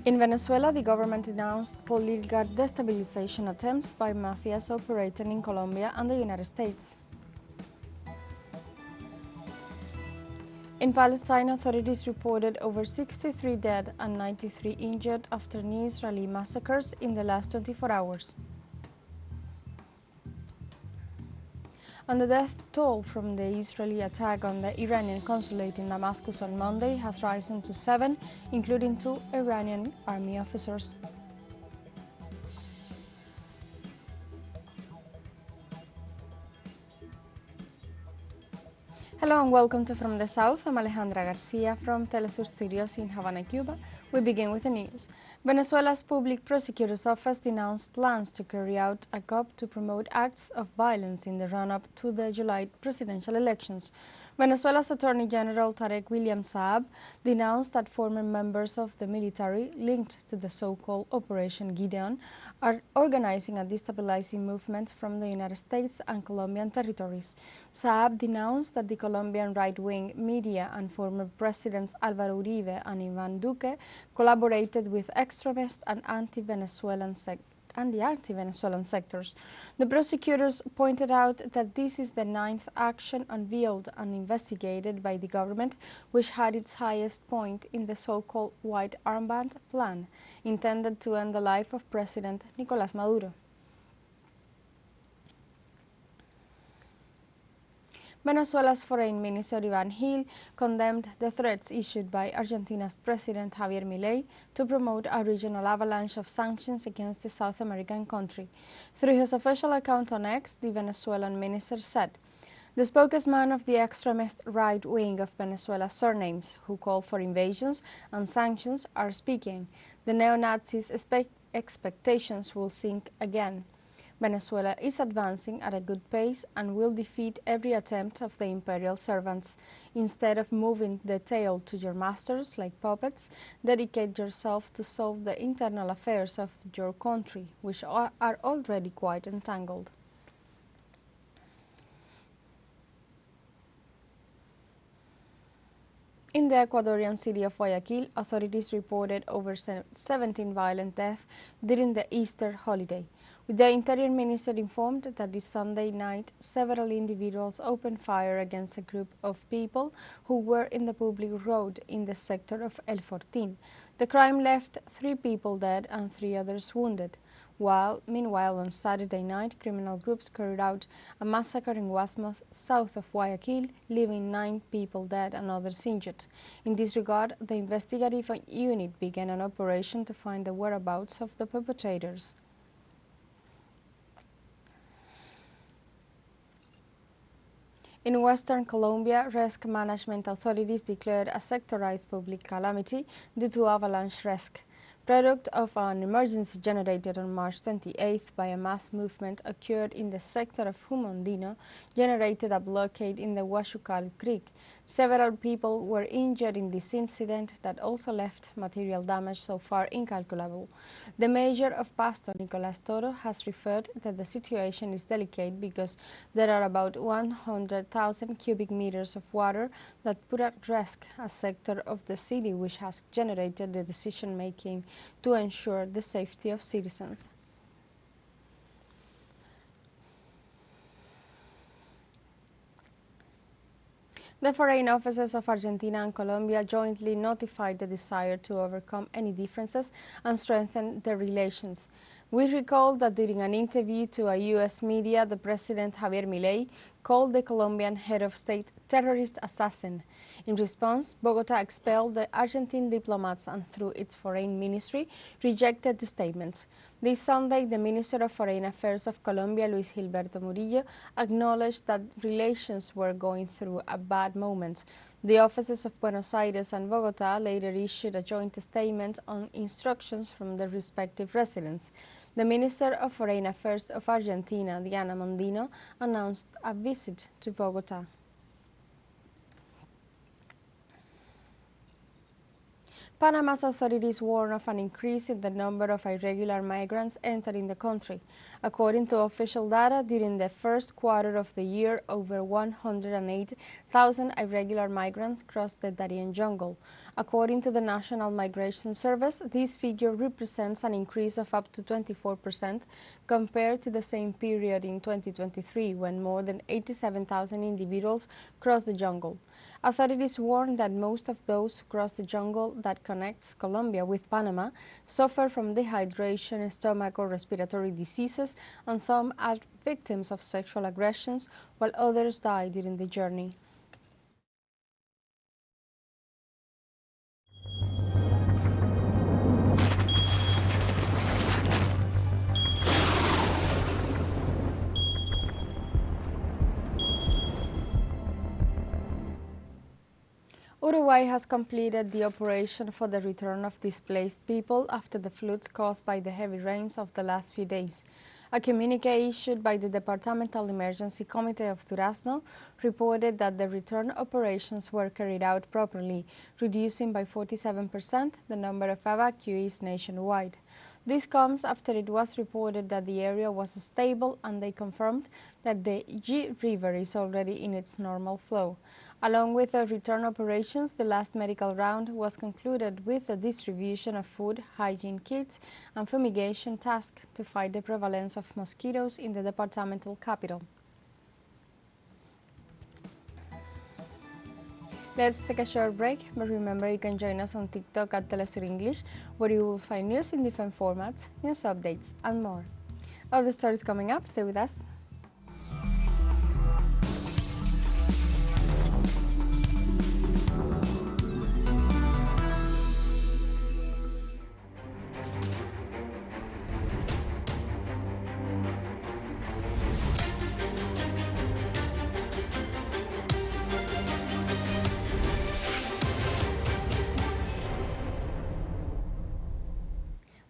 In Venezuela, the government denounced political destabilization attempts by mafias operating in Colombia and the United States. In Palestine, authorities reported over 63 dead and 93 injured after new Israeli massacres in the last 24 hours. And the death toll from the Israeli attack on the Iranian consulate in Damascus on Monday has risen to 7, including 2 Iranian army officers. Hello and welcome to From the South. I'm Alejandra Garcia from teleSUR studios in Havana, Cuba. We begin with the news. Venezuela's Public Prosecutor's Office denounced plans to carry out a coup to promote acts of violence in the run-up to the July presidential elections. Venezuela's Attorney General Tarek William Saab denounced that former members of the military linked to the so-called Operation Gideon are organizing a destabilizing movement from the United States and Colombian territories. Saab denounced that the Colombian right-wing media and former presidents Álvaro Uribe and Iván Duque collaborated with extremist and anti-Venezuelan sectors. The prosecutors pointed out that this is the 9th action unveiled and investigated by the government, which had its highest point in the so-called White Armband Plan, intended to end the life of President Nicolás Maduro. Venezuela's Foreign Minister Iván Gil condemned the threats issued by Argentina's President Javier Milei to promote a regional avalanche of sanctions against the South American country. Through his official account on X, the Venezuelan minister said, "The spokesman of the extremist right wing of Venezuela's surnames, who call for invasions and sanctions, are speaking. The neo-Nazis' expectations will sink again. Venezuela is advancing at a good pace and will defeat every attempt of the imperial servants. Instead of moving the tail to your masters like puppets, dedicate yourself to solve the internal affairs of your country, which are already quite entangled." In the Ecuadorian city of Guayaquil, authorities reported over 17 violent deaths during the Easter holiday. The Interior Minister informed that this Sunday night, several individuals opened fire against a group of people who were in the public road in the sector of El Fortín. The crime left 3 people dead and 3 others wounded. Meanwhile, on Saturday night, criminal groups carried out a massacre in Guasmos, south of Guayaquil, leaving 9 people dead and others injured. In this regard, the investigative unit began an operation to find the whereabouts of the perpetrators. In western Colombia, risk management authorities declared a sectorized public calamity due to avalanche risk. Product of an emergency generated on March 28th by a mass movement occurred in the sector of Humondino, generated a blockade in the Huachucal Creek. Several people were injured in this incident that also left material damage so far incalculable. The mayor of Pasto, Nicolás Toro, has referred that the situation is delicate because there are about 100,000 cubic meters of water that put at risk a sector of the city which has generated the decision-making to ensure the safety of citizens. The foreign offices of Argentina and Colombia jointly notified the desire to overcome any differences and strengthen their relations. We recall that during an interview to a U.S. media, the President Javier Milei called the Colombian head of state terrorist assassin. In response, Bogotá expelled the Argentine diplomats and, through its foreign ministry, rejected the statements. This Sunday, the Minister of Foreign Affairs of Colombia, Luis Gilberto Murillo, acknowledged that relations were going through a bad moment. The offices of Buenos Aires and Bogotá later issued a joint statement on instructions from their respective residents. The Minister of Foreign Affairs of Argentina, Diana Mondino, announced a visit to Bogotá. Panama's authorities warn of an increase in the number of irregular migrants entering the country. According to official data, during the first quarter of the year, over 108,000 irregular migrants crossed the Darien jungle. According to the National Migration Service, this figure represents an increase of up to 24% compared to the same period in 2023, when more than 87,000 individuals crossed the jungle. Authorities warn that most of those who cross the jungle that connects Colombia with Panama suffer from dehydration, stomach or respiratory diseases, and some are victims of sexual aggressions, while others die during the journey. Uruguay has completed the operation for the return of displaced people after the floods caused by the heavy rains of the last few days. A communique issued by the Departmental Emergency Committee of Durazno reported that the return operations were carried out properly, reducing by 47% the number of evacuees nationwide. This comes after it was reported that the area was stable, and they confirmed that the G River is already in its normal flow. Along with the return operations, the last medical round was concluded with the distribution of food, hygiene kits, and fumigation tasks to fight the prevalence of mosquitoes in the departmental capital. Let's take a short break, but remember you can join us on TikTok at teleSUR English, where you will find news in different formats, news updates, and more. All the stories coming up, stay with us.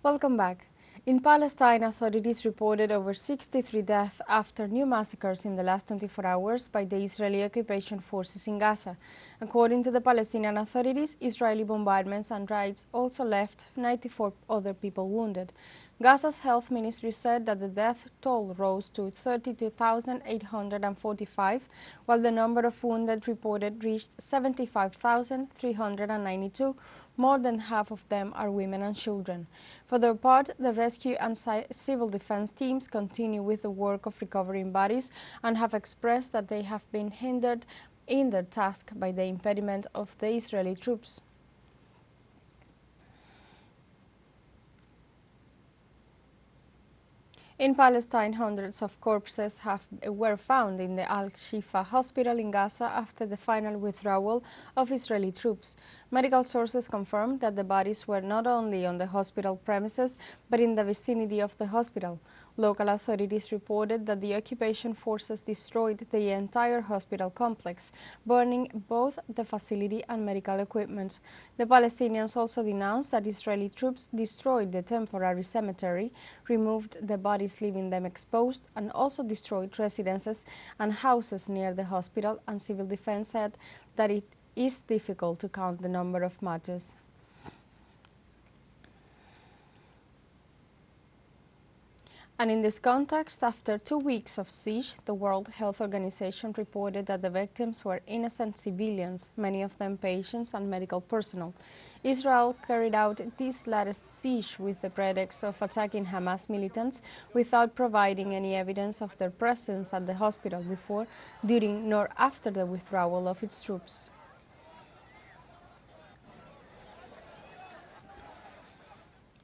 Welcome back. In Palestine, authorities reported over 63 deaths after new massacres in the last 24 hours by the Israeli occupation forces in Gaza. According to the Palestinian authorities, Israeli bombardments and raids also left 94 other people wounded. Gaza's health ministry said that the death toll rose to 32,845, while the number of wounded reported reached 75,392. More than half of them are women and children. For their part, the rescue and civil defense teams continue with the work of recovering bodies and have expressed that they have been hindered in their task by the impediment of the Israeli troops. In Palestine, hundreds of corpses were found in the Al-Shifa hospital in Gaza after the final withdrawal of Israeli troops. Medical sources confirmed that the bodies were not only on the hospital premises, but in the vicinity of the hospital. Local authorities reported that the occupation forces destroyed the entire hospital complex, burning both the facility and medical equipment. The Palestinians also denounced that Israeli troops destroyed the temporary cemetery, removed the bodies leaving them exposed, and also destroyed residences and houses near the hospital, and civil defense said that it is difficult to count the number of martyrs. And in this context, after 2 weeks of siege, the World Health Organization reported that the victims were innocent civilians, many of them patients and medical personnel. Israel carried out this latest siege with the pretext of attacking Hamas militants without providing any evidence of their presence at the hospital before, during, nor after the withdrawal of its troops.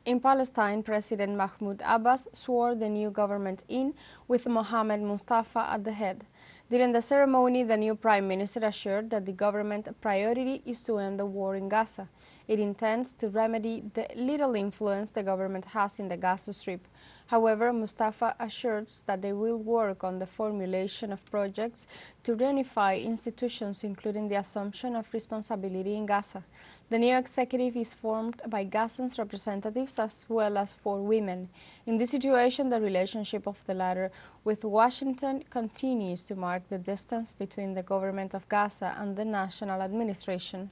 In Palestine, President Mahmoud Abbas swore the new government in, with Mohammed Mustafa at the head. During the ceremony, the new prime minister assured that the government priority is to end the war in Gaza. It intends to remedy the little influence the government has in the Gaza Strip. However, Mustafa assures that they will work on the formulation of projects to reunify institutions, including the assumption of responsibility in Gaza. The new executive is formed by Gazans representatives as well as 4 women. In this situation, the relationship of the latter with Washington continues to mark the distance between the government of Gaza and the national administration.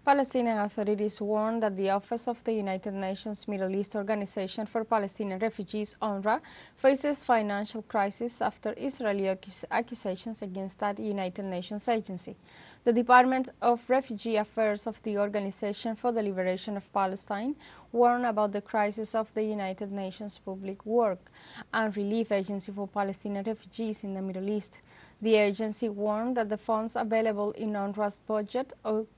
Palestinian authorities warned that the Office of the United Nations Middle East Organization for Palestinian Refugees, UNRWA, faces financial crisis after Israeli accusations against that United Nations agency. The Department of Refugee Affairs of the Organization for the Liberation of Palestine warned about the crisis of the United Nations Public Work and Relief Agency for Palestinian Refugees in the Middle East. The agency warned that the funds available in UNRWA's budget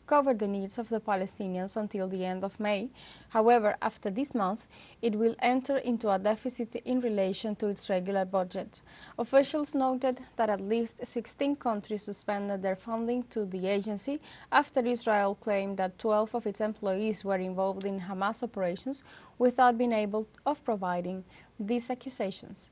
cover the needs of the Palestinians until the end of May. However, after this month, it will enter into a deficit in relation to its regular budget. Officials noted that at least 16 countries suspended their funding to the agency after Israel claimed that 12 of its employees were involved in Hamas operations without being able of providing these accusations.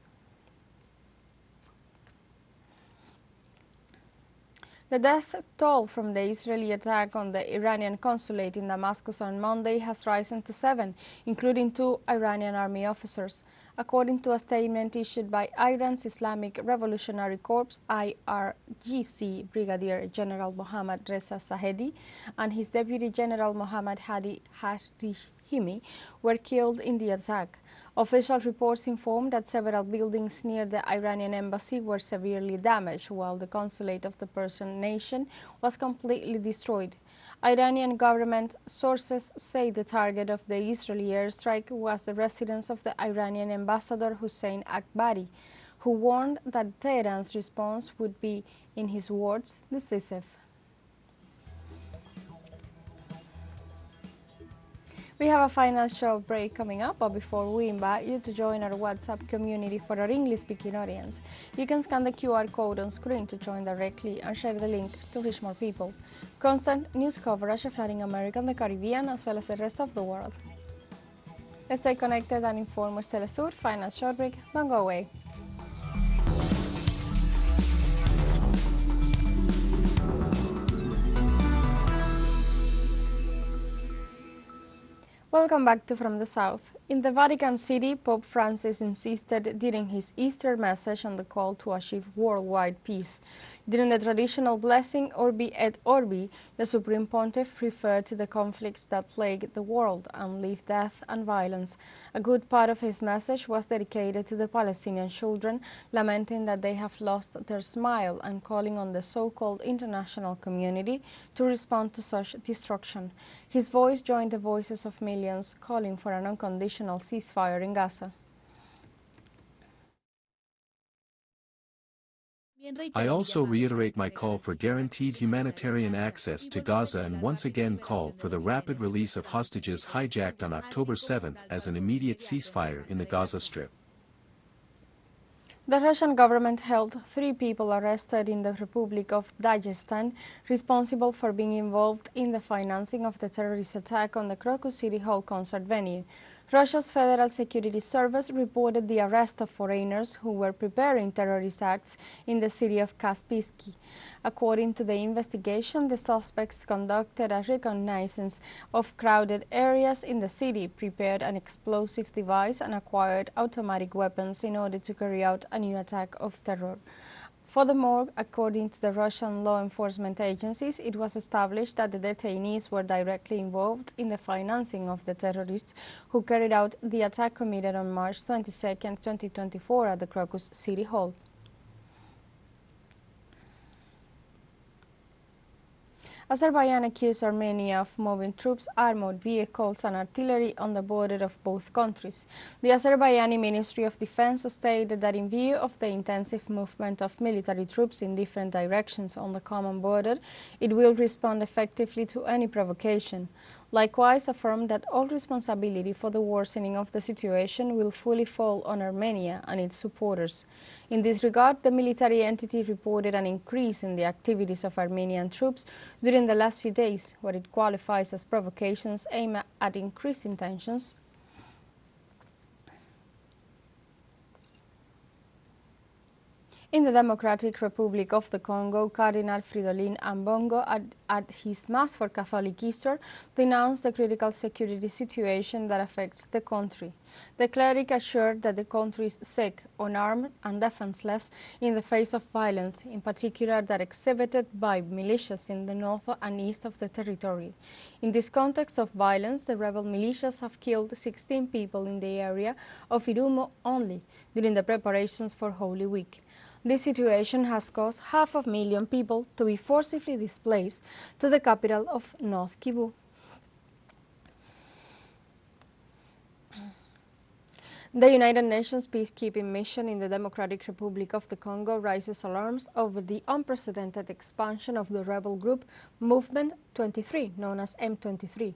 The death toll from the Israeli attack on the Iranian consulate in Damascus on Monday has risen to 7, including 2 Iranian army officers. According to a statement issued by Iran's Islamic Revolutionary Corps (IRGC), Brigadier General Mohammad Reza Zahedi and his Deputy General Mohammad Hadi Harihimi were killed in the attack. Official reports informed that several buildings near the Iranian embassy were severely damaged, while the consulate of the Persian nation was completely destroyed. Iranian government sources say the target of the Israeli airstrike was the residence of the Iranian ambassador Hussein Akbari, who warned that Tehran's response would be, in his words, decisive. We have a final short break coming up, but before we invite you to join our WhatsApp community for our English-speaking audience, you can scan the QR code on screen to join directly and share the link to reach more people. Constant news coverage of Latin America and the Caribbean, as well as the rest of the world. Stay connected and informed with teleSUR. Final short break. Don't go away. Welcome back to From the South. In the Vatican City, Pope Francis insisted during his Easter message on the call to achieve worldwide peace. During the traditional blessing, Orbi et Orbi, the Supreme Pontiff referred to the conflicts that plague the world and leave death and violence. A good part of his message was dedicated to the Palestinian children, lamenting that they have lost their smile and calling on the so-called international community to respond to such destruction. His voice joined the voices of millions calling for an unconditional ceasefire in Gaza. I also reiterate my call for guaranteed humanitarian access to Gaza and once again call for the rapid release of hostages hijacked on October 7 as an immediate ceasefire in the Gaza Strip. The Russian government held 3 people arrested in the Republic of Dagestan, responsible for being involved in the financing of the terrorist attack on the Crocus City Hall concert venue. Russia's Federal Security Service reported the arrest of foreigners who were preparing terrorist acts in the city of Kaspersky. According to the investigation, the suspects conducted a reconnaissance of crowded areas in the city, prepared an explosive device, and acquired automatic weapons in order to carry out a new attack of terror. Furthermore, according to the Russian law enforcement agencies, it was established that the detainees were directly involved in the financing of the terrorists who carried out the attack committed on March 22, 2024 at the Crocus City Hall. Azerbaijan accused Armenia of moving troops, armored vehicles and artillery on the border of both countries. The Azerbaijani Ministry of Defense stated that in view of the intensive movement of military troops in different directions on the common border, it will respond effectively to any provocation. Likewise, affirmed that all responsibility for the worsening of the situation will fully fall on Armenia and its supporters. In this regard, the military entity reported an increase in the activities of Armenian troops during the last few days, what it qualifies as provocations aimed at increasing tensions. In the Democratic Republic of the Congo, Cardinal Fridolin Ambongo at his Mass for Catholic Easter, denounced the critical security situation that affects the country. The cleric assured that the country is sick, unarmed and defenseless in the face of violence, in particular that exhibited by militias in the north and east of the territory. In this context of violence, the rebel militias have killed 16 people in the area of Irumo only during the preparations for Holy Week. This situation has caused 500,000 people to be forcibly displaced to the capital of North Kivu. The United Nations peacekeeping mission in the Democratic Republic of the Congo raises alarms over the unprecedented expansion of the rebel group Movement 23, known as M23.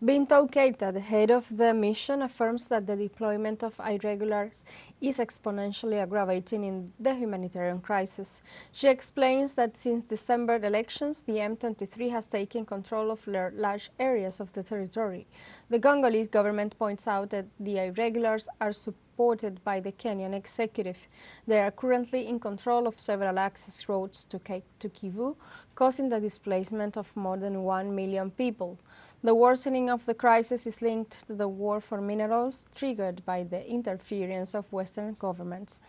Bintou Keita, the head of the mission, affirms that the deployment of irregulars is exponentially aggravating in the humanitarian crisis. She explains that since December elections, the M23 has taken control of large areas of the territory. The Congolese government points out that the irregulars are supported by the Kenyan executive. They are currently in control of several access roads to Kivu, causing the displacement of more than 1 million people. The worsening of the crisis is linked to the war for minerals triggered by the interference of Western governments.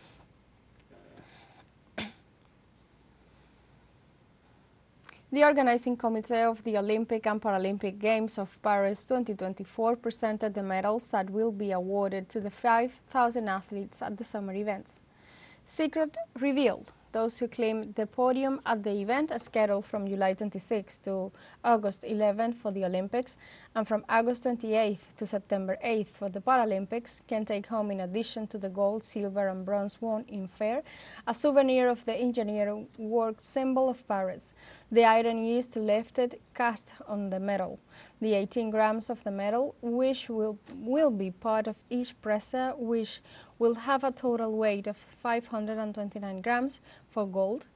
The organizing committee of the Olympic and Paralympic Games of Paris 2024 presented the medals that will be awarded to the 5,000 athletes at the summer events. Secret revealed. Those who claimed the podium at the event, scheduled from July 26 to August 11 for the Olympics and from August 28 to September 8 for the Paralympics, can take home, in addition to the gold, silver and bronze won in fair, a souvenir of the engineer work symbol of Paris. The iron used to lift it cast on the medal. The 18 grams of the medal, which will be part of each presser, which will have a total weight of 529 grams for gold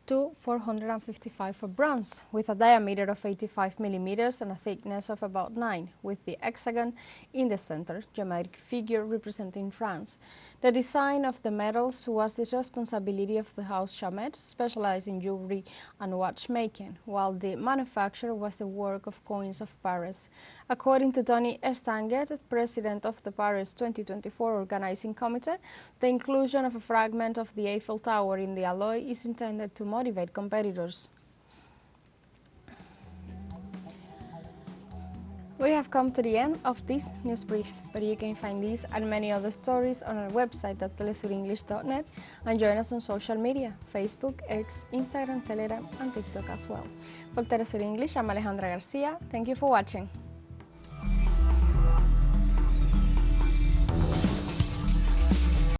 to 455 for bronze, with a diameter of 85 millimeters and a thickness of about 9, with the hexagon in the center, geometric figure representing France. The design of the medals was the responsibility of the house Chamet, specialized in jewelry and watchmaking, while the manufacture was the work of Coins of Paris. According to Tony Estanguet, president of the Paris 2024 Organizing Committee, the inclusion of a fragment of the Eiffel Tower in the alloy is intended to motivate competitors. We have come to the end of this news brief, but you can find these and many other stories on our website at telesurenglish.net and join us on social media, Facebook, X, Instagram, Telegram and TikTok as well. For Telesur English, I'm Alejandra Garcia. Thank you for watching.